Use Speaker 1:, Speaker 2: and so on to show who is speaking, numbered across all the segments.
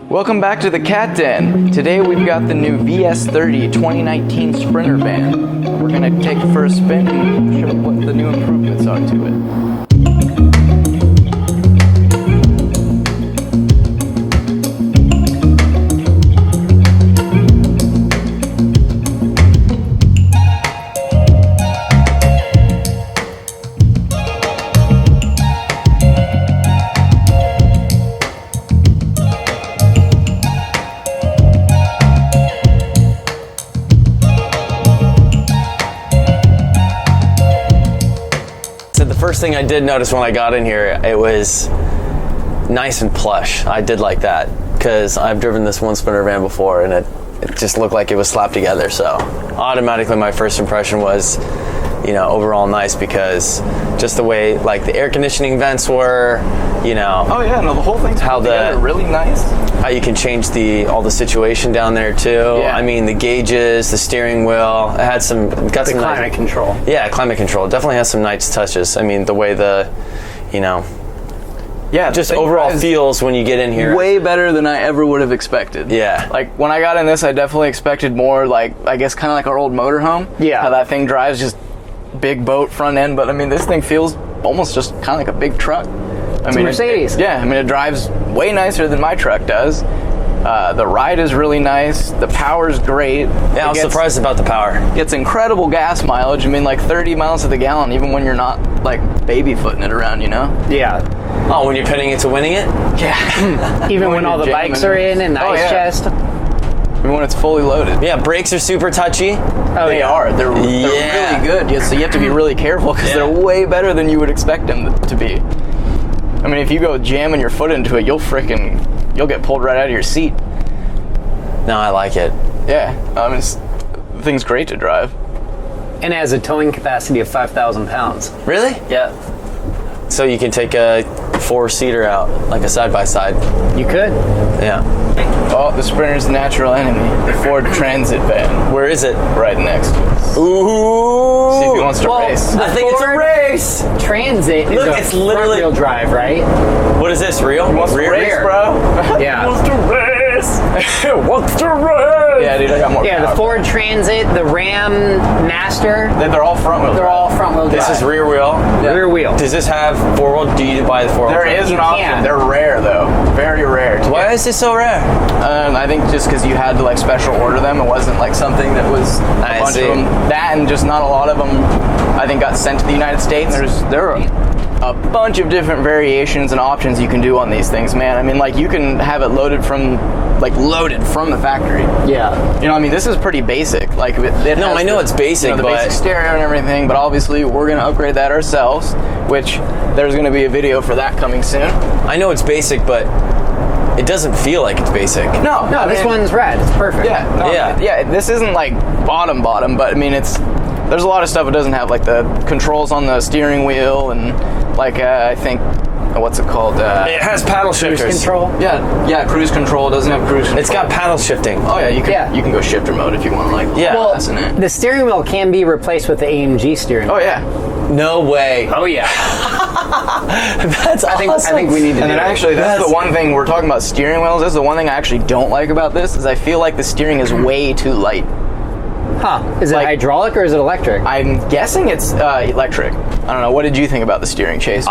Speaker 1: Welcome back to the Cat Den. Today we've got the new VS30 2019 Sprinter van. We're gonna take it for a spin and show what the new improvements are to it.
Speaker 2: First thing I did notice when I got in here, it was nice and plush. I did like that because I've driven this one Sprinter van before and it just looked like it was slapped together. So automatically my first impression was, you know, overall nice because just the way like the air conditioning vents were, you know.
Speaker 1: Oh yeah, no, the whole thing's
Speaker 2: how
Speaker 1: really nice.
Speaker 2: How you can change all the situation down there too.
Speaker 1: Yeah.
Speaker 2: I mean the gauges, the steering wheel, it had some
Speaker 3: climate control.
Speaker 2: Yeah, climate control. Definitely has some nice touches. I mean the way yeah, just overall feels when you get in here.
Speaker 1: Way better than I ever would have expected.
Speaker 2: Yeah.
Speaker 1: Like when I got in this, I definitely expected more like, I guess kind of like our old motorhome.
Speaker 3: Yeah.
Speaker 1: How that thing drives, just big boat front end, but I mean this thing feels almost just kind of like a big truck.
Speaker 3: It's a Mercedes.
Speaker 1: It drives way nicer than my truck does. The ride is really nice. The power's great.
Speaker 2: Yeah, I was surprised about the power.
Speaker 1: Gets incredible gas mileage. I mean, like 30 miles to the gallon, even when you're not like baby footing it around, you know?
Speaker 3: Yeah.
Speaker 2: Oh, when you're pinning it to winning it?
Speaker 1: Yeah.
Speaker 3: Even when all the bikes are in and the ice chest.
Speaker 1: Even when it's fully loaded.
Speaker 2: Yeah, brakes are super touchy.
Speaker 1: Oh, they are. They're really good. Yeah, so you have to be really careful because they're way better than you would expect them to be. I mean, if you go jamming your foot into it, you'll get pulled right out of your seat.
Speaker 2: No, I like it.
Speaker 1: Yeah, the thing's great to drive.
Speaker 3: And it has a towing capacity of 5,000 pounds.
Speaker 2: Really?
Speaker 1: Yeah.
Speaker 2: So you can take a 4-seater out, like a side-by-side.
Speaker 3: You could.
Speaker 2: Yeah.
Speaker 1: Oh, the Sprinter's natural enemy, the Ford Transit van.
Speaker 2: Where is it?
Speaker 1: Right next to us.
Speaker 2: Ooh.
Speaker 1: See if he wants to race.
Speaker 2: I think it's a race.
Speaker 3: Transit is
Speaker 2: it's literally
Speaker 3: front-wheel drive, right?
Speaker 2: What is this, real?
Speaker 1: He wants to race, bro.
Speaker 3: Yeah.
Speaker 1: He wants to race. Wants to race. Yeah, dude, I got more
Speaker 3: Yeah,
Speaker 1: power.
Speaker 3: the Ford Transit, the Ram Master.
Speaker 1: They're all front-wheel drive.
Speaker 3: They're all front-wheel drive.
Speaker 2: This is rear wheel?
Speaker 1: Yeah.
Speaker 3: Rear wheel.
Speaker 2: Does this have 4-wheel? Do you buy the 4-wheel?
Speaker 1: There is an option.
Speaker 3: can.
Speaker 1: They're rare, though. Very rare.
Speaker 2: Why is this so rare?
Speaker 1: I think just because you had to like special order them. It wasn't like something that was a bunch of them. That and just not a lot of them, I think, got sent to the United States. There are a bunch of different variations and options you can do on these things, man. I mean, like you can have it loaded from the factory.
Speaker 3: Yeah.
Speaker 1: You know, I mean, this is pretty basic. Like,
Speaker 2: I know it's basic,
Speaker 1: the
Speaker 2: but
Speaker 1: basic stereo and everything. But obviously, we're gonna upgrade that ourselves. Which there's gonna be a video for that coming soon.
Speaker 2: I know it's basic, but it doesn't feel like it's basic.
Speaker 1: No,
Speaker 3: This one's rad. It's perfect.
Speaker 1: Yeah. This isn't like bottom, but I mean, there's a lot of stuff it doesn't have, like the controls on the steering wheel and like I think. What's it called?
Speaker 2: It has paddle shifters.
Speaker 3: Cruise control.
Speaker 1: Yeah, cruise control. It doesn't have cruise control.
Speaker 2: It's got paddle shifting.
Speaker 1: Oh yeah, you can go shifter mode if you want to like.
Speaker 2: Yeah.
Speaker 3: Well,
Speaker 1: it.
Speaker 3: the steering wheel can be replaced with the AMG steering wheel.
Speaker 1: Oh yeah.
Speaker 2: No way.
Speaker 3: Oh yeah.
Speaker 2: That's awesome.
Speaker 3: I think we need to.
Speaker 1: And then actually, that's the one thing we're talking about steering wheels. This is the one thing I actually don't like about this is I feel like the steering is way too light.
Speaker 3: Huh? Is it
Speaker 1: like-
Speaker 3: hydraulic or is it electric?
Speaker 1: I'm guessing it's electric. I don't know. What did you think about the steering, Chase?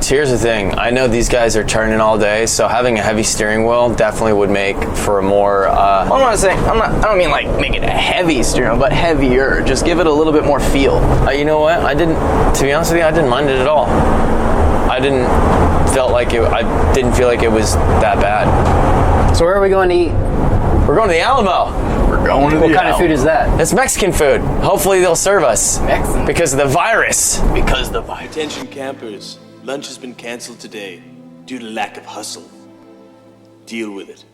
Speaker 2: Here's the thing. I know these guys are turning all day, so having a heavy steering wheel definitely would make for a more.
Speaker 1: I'm not saying I don't mean like make it a heavy steering wheel, but heavier. Just give it a little bit more feel.
Speaker 2: You know what? To be honest with you, I didn't mind it at all. I didn't feel like it was that bad.
Speaker 3: So where are we going to eat?
Speaker 2: We're going to the Alamo.
Speaker 1: We're going to the
Speaker 3: What kind of food is that?
Speaker 2: It's Mexican food. Hopefully they'll serve us.
Speaker 1: Mexican.
Speaker 2: Because of the virus.
Speaker 4: Attention campers, lunch has been canceled today due to lack of hustle. Deal with it.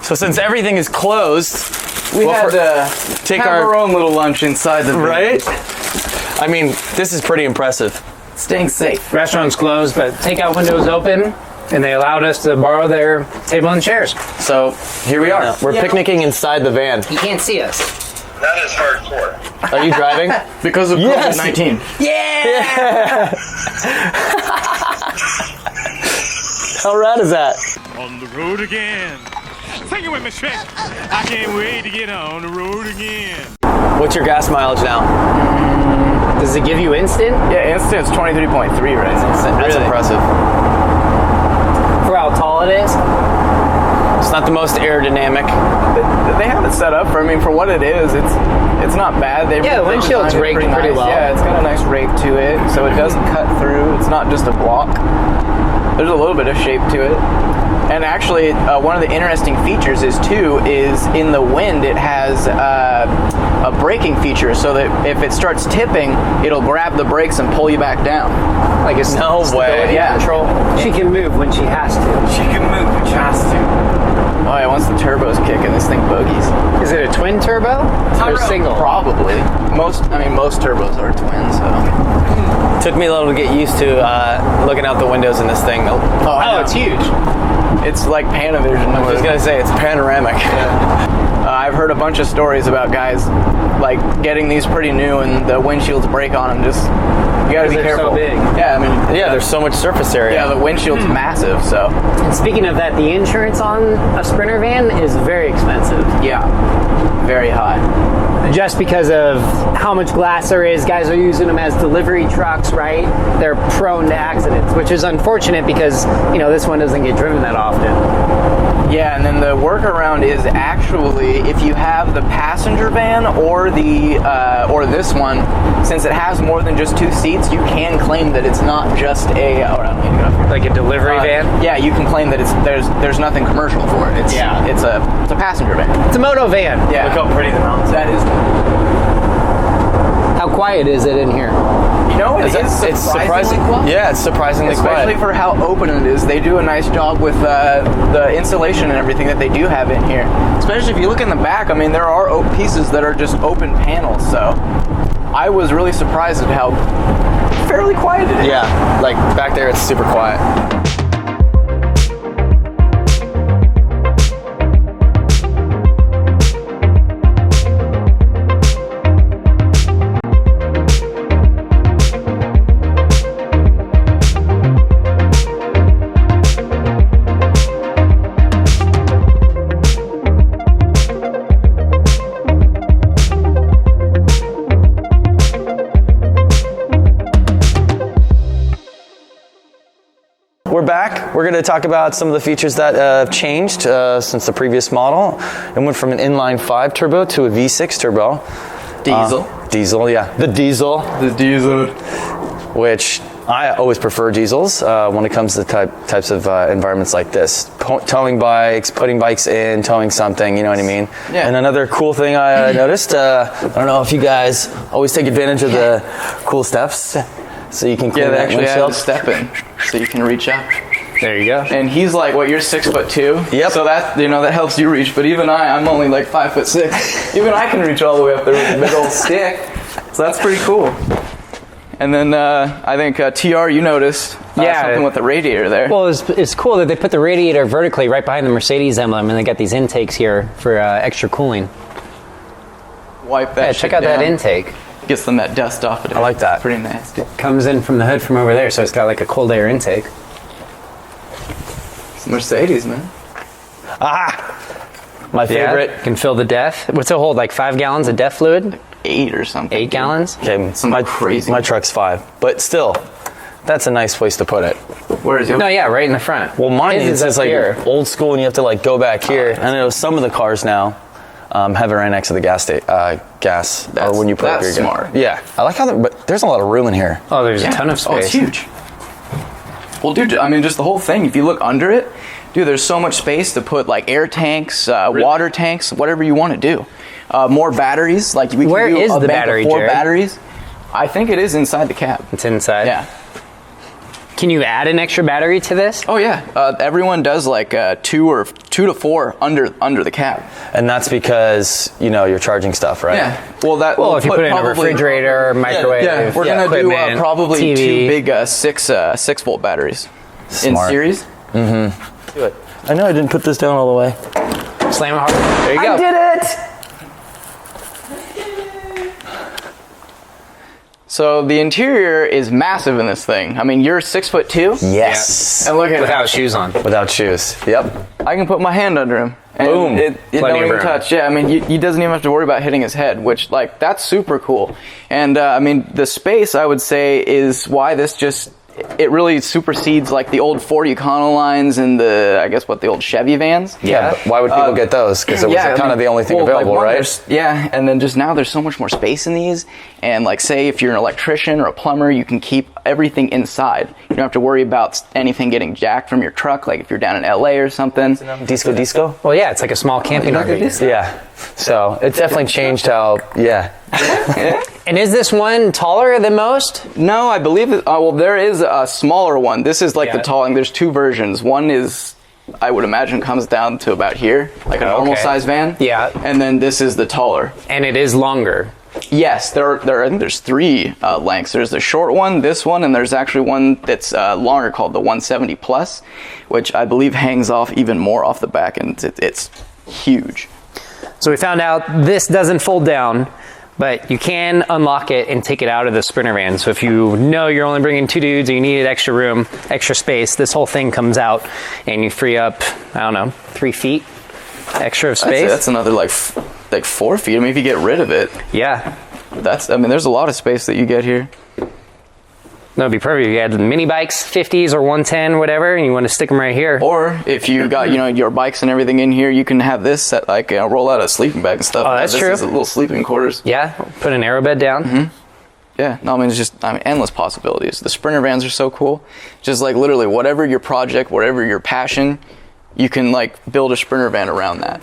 Speaker 2: So since everything is closed,
Speaker 1: we had to
Speaker 2: take
Speaker 1: have our own little lunch inside the van.
Speaker 2: Right? I mean, this is pretty impressive.
Speaker 1: Staying safe.
Speaker 3: Restaurant's closed, but takeout window is open, and they allowed us to borrow their table and chairs.
Speaker 2: So here we are. We're picnicking inside the van.
Speaker 3: You can't see us.
Speaker 5: That is hardcore.
Speaker 2: Are you driving?
Speaker 1: Because of
Speaker 2: Yes.
Speaker 1: COVID-19.
Speaker 2: Yeah! How rad is that?
Speaker 4: On the road again.
Speaker 6: Sing it with me, Shrek. I can't wait to get on the road again.
Speaker 2: What's your gas mileage now?
Speaker 3: Does it give you instant?
Speaker 1: Yeah, instant's 23.3 right now.
Speaker 2: That's
Speaker 1: Really.
Speaker 2: impressive.
Speaker 3: For how tall it is?
Speaker 2: It's not the most aerodynamic.
Speaker 1: They have it set up for, I mean, for what it is, it's not bad. They
Speaker 3: Yeah, the
Speaker 1: they
Speaker 3: windshield's
Speaker 1: designed it
Speaker 3: raked pretty
Speaker 1: nice.
Speaker 3: well.
Speaker 1: Yeah, it's got a nice rake to it, so it doesn't cut through. It's not just a block. There's a little bit of shape to it. And actually, one of the interesting features is in the wind, it has a braking feature, so that if it starts tipping, it'll grab the brakes and pull you back down.
Speaker 3: Like it's
Speaker 2: No way.
Speaker 1: Yeah.
Speaker 3: control. She can move when she has to.
Speaker 1: She can move when she has to. Oh yeah, once the turbo's kicking, this thing bogies.
Speaker 3: Is it a twin turbo or single?
Speaker 1: Probably. Most turbos are twin, so.
Speaker 2: Took me a little to get used to looking out the windows in this thing.
Speaker 1: I know.
Speaker 3: it's huge.
Speaker 1: It's like Panavision.
Speaker 2: I was gonna say it's panoramic.
Speaker 1: I've heard a bunch of stories about guys like getting these pretty new and the windshields break on them. Just you gotta be
Speaker 3: They're
Speaker 1: careful.
Speaker 3: so big.
Speaker 1: Yeah, I mean,
Speaker 2: Yeah, there's so much surface area.
Speaker 1: yeah, the windshield's massive, so
Speaker 3: And speaking of that, the insurance on a Sprinter van is very expensive.
Speaker 1: yeah, very high.
Speaker 3: Just because of how much glass there is, guys are using them as delivery trucks, right? They're prone to accidents, which is unfortunate because, this one doesn't get driven that often.
Speaker 1: Yeah, and then the workaround is actually if you have the passenger van or the or this one, since it has more than just 2 seats, you can claim that it's not just a. Oh, I don't need to get off here.
Speaker 3: Like a delivery van?
Speaker 1: Yeah, you can claim that there's nothing commercial for it. It's a passenger van.
Speaker 3: It's a moto van.
Speaker 1: Yeah,
Speaker 2: Look how pretty the mountains are.
Speaker 1: that is.
Speaker 3: How quiet is it in here?
Speaker 1: It's surprisingly quiet.
Speaker 2: Yeah, it's surprisingly
Speaker 1: Especially
Speaker 2: quiet.
Speaker 1: for how open it is. They do a nice job with the insulation and everything that they do have in here. Especially if you look in the back, I mean, there are pieces that are just open panels, so I was really surprised at how fairly quiet it is.
Speaker 2: Yeah, like back there it's super quiet. We're back. We're going to talk about some of the features that have changed since the previous model. It went from an inline 5 turbo to a V6 turbo. Diesel, yeah. The diesel. Which I always prefer diesels when it comes to types of environments like this. Towing bikes, putting bikes in, towing something, you know what I mean?
Speaker 1: Yeah.
Speaker 2: And another cool thing I noticed, I don't know if you guys always take advantage of the cool steps. So you can clean
Speaker 1: Yeah, they
Speaker 2: that
Speaker 1: actually have
Speaker 2: windshield.
Speaker 1: a step in, so you can reach up.
Speaker 3: There you go.
Speaker 1: And he's like, what, you're 6'2"?
Speaker 2: Yep.
Speaker 1: So that, that helps you reach. But even I'm only like 5'6". Even I can reach all the way up there with a big old stick. So that's pretty cool. And then I think TR, you noticed something with the radiator there.
Speaker 3: Well, it's cool that they put the radiator vertically right behind the Mercedes emblem, and they got these intakes here for extra cooling.
Speaker 1: Wipe that.
Speaker 3: Yeah,
Speaker 1: shit
Speaker 3: check out
Speaker 1: down.
Speaker 3: that intake.
Speaker 1: Gets them that dust off of it.
Speaker 2: I like that.
Speaker 1: Pretty nasty.
Speaker 3: Comes in from the hood from over there, so it's got like a cold air intake.
Speaker 1: It's Mercedes, man.
Speaker 2: My favorite.
Speaker 3: Yeah, can fill the DEF. What's it hold? Like 5 gallons of DEF fluid?
Speaker 1: 8 or something.
Speaker 3: 8 gallons?
Speaker 2: Okay,
Speaker 1: Something crazy.
Speaker 2: My truck's 5, but still, that's a nice place to put it.
Speaker 1: Where is it?
Speaker 3: No, yeah, right in the front.
Speaker 2: Well, mine
Speaker 3: His
Speaker 2: is
Speaker 3: up
Speaker 2: like
Speaker 3: here.
Speaker 2: old school, and you have to like go back here. I know some of the cars now have it right next to the gas, or when you put up your
Speaker 1: that's smart.
Speaker 2: Yeah, I like how, but there's a lot of room in here.
Speaker 3: Oh, there's a ton of
Speaker 1: Oh, it's
Speaker 3: space.
Speaker 1: huge. Well, dude, I mean, just the whole thing. If you look under it, dude, there's so much space to put like air tanks, water tanks, whatever you want to do. More batteries, like we can
Speaker 3: Where
Speaker 1: do
Speaker 3: is
Speaker 1: a
Speaker 3: the
Speaker 1: bank
Speaker 3: battery,
Speaker 1: of 4
Speaker 3: Jared?
Speaker 1: batteries. I think it is inside the cab.
Speaker 3: It's inside.
Speaker 1: Yeah.
Speaker 3: Can you add an extra battery to this?
Speaker 1: Oh yeah. Everyone does like 2 to 4 under the cab.
Speaker 2: And that's because you're charging stuff, right?
Speaker 1: Yeah. Well,
Speaker 3: Well, if you put in a refrigerator, microwave,
Speaker 1: Yeah, we're gonna do
Speaker 3: equipment,
Speaker 1: probably
Speaker 3: TV.
Speaker 1: 2 big 6-volt batteries
Speaker 2: Smart.
Speaker 1: in series.
Speaker 2: Do it. I know I didn't put this down all the way.
Speaker 3: Slam it hard. There you go.
Speaker 1: I did it. So the interior is massive in this thing. I mean, you're 6'2".
Speaker 2: Yes.
Speaker 1: And look at
Speaker 3: Without shoes on.
Speaker 2: Without shoes. Yep.
Speaker 1: I can put my hand under him. And
Speaker 2: Boom.
Speaker 1: It
Speaker 3: Plenty
Speaker 1: don't
Speaker 3: of
Speaker 1: even
Speaker 3: room.
Speaker 1: touch. Yeah, I mean, he doesn't even have to worry about hitting his head, which, like, that's super cool. And, I mean, the space, I would say, is why this just, it really supersedes, like, the old Ford Econolines and the old Chevy vans.
Speaker 2: Yeah, but why would people get those? Because it was kind of the only thing available, right?
Speaker 1: Yeah, and then just now there's so much more space in these. And, like, say if you're an electrician or a plumber, you can keep everything inside. You don't have to worry about anything getting jacked from your truck, like if you're down in LA or something.
Speaker 2: Disco?
Speaker 3: Well, yeah, it's like a small camping RV.
Speaker 2: Yeah. So it's definitely changed how,
Speaker 3: And is this one taller than most?
Speaker 1: No, I believe it. Well, there is a smaller one. This is like the tall. There's two versions. One is, I would imagine, comes down to about here, like a normal size van.
Speaker 3: Yeah.
Speaker 1: And then this is the taller.
Speaker 3: And it is longer.
Speaker 1: Yes, I think there's three lengths. There's the short one, this one, and there's actually one that's longer called the 170 Plus, which I believe hangs off even more off the back, and it's huge.
Speaker 3: So we found out this doesn't fold down, but you can unlock it and take it out of the Sprinter van. So if you know you're only bringing 2 dudes and you needed extra room, extra space, this whole thing comes out and you free up, I don't know, 3 feet extra of space.
Speaker 1: That's another like 4 feet. I mean, if you get rid of it,
Speaker 3: Yeah.
Speaker 1: there's a lot of space that you get here.
Speaker 3: That would be perfect. You had the mini bikes, 50s or 110, whatever, and you want to stick them right here.
Speaker 1: Or if you got, your bikes and everything in here, you can have this set, like, roll out a sleeping bag and stuff.
Speaker 3: Oh, that's
Speaker 1: this
Speaker 3: true.
Speaker 1: Is a little sleeping quarters.
Speaker 3: Yeah, put an aero bed down.
Speaker 1: Mm-hmm. Yeah, no, I mean, it's just, endless possibilities. The Sprinter vans are so cool. Just like literally whatever your project, whatever your passion, you can like build a Sprinter van around that.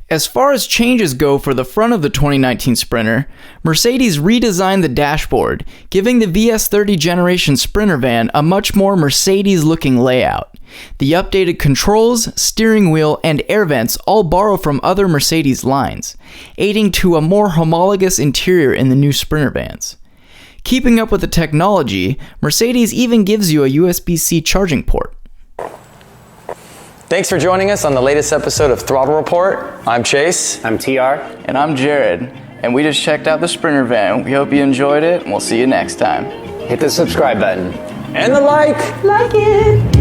Speaker 7: As far as changes go for the front of the 2019 Sprinter, Mercedes redesigned the dashboard, giving the VS30 generation Sprinter van a much more Mercedes-looking layout. The updated controls, steering wheel, and air vents all borrow from other Mercedes lines, aiding to a more homologous interior in the new Sprinter vans. Keeping up with the technology, Mercedes even gives you a USB-C charging port.
Speaker 2: Thanks for joining us on the latest episode of Throttle Report. I'm Chase.
Speaker 3: I'm TR.
Speaker 1: And I'm Jared, and we just checked out the Sprinter van. We hope you enjoyed it, and we'll see you next time.
Speaker 3: Hit the subscribe button.
Speaker 2: And the like.
Speaker 3: Like it.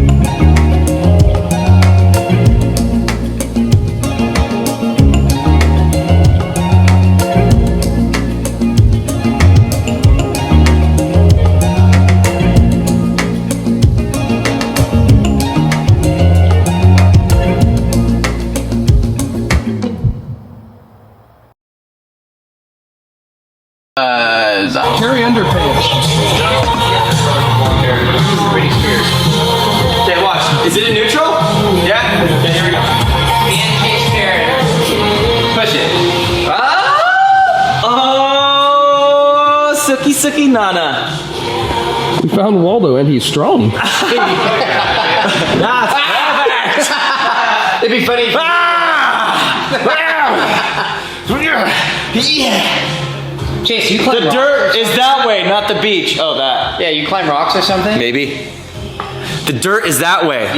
Speaker 8: Carry underpants.
Speaker 1: Okay, watch. Is it in neutral? Yeah? Okay, here we go. Push it. Ah! Oh, Suki Nana.
Speaker 8: We found Waldo and he's strong.
Speaker 1: It'd be funny.
Speaker 3: Chase, you climb
Speaker 1: The dirt is that way, not the beach. Oh, that.
Speaker 3: Yeah, you climb rocks or something?
Speaker 1: Maybe. The dirt is that way.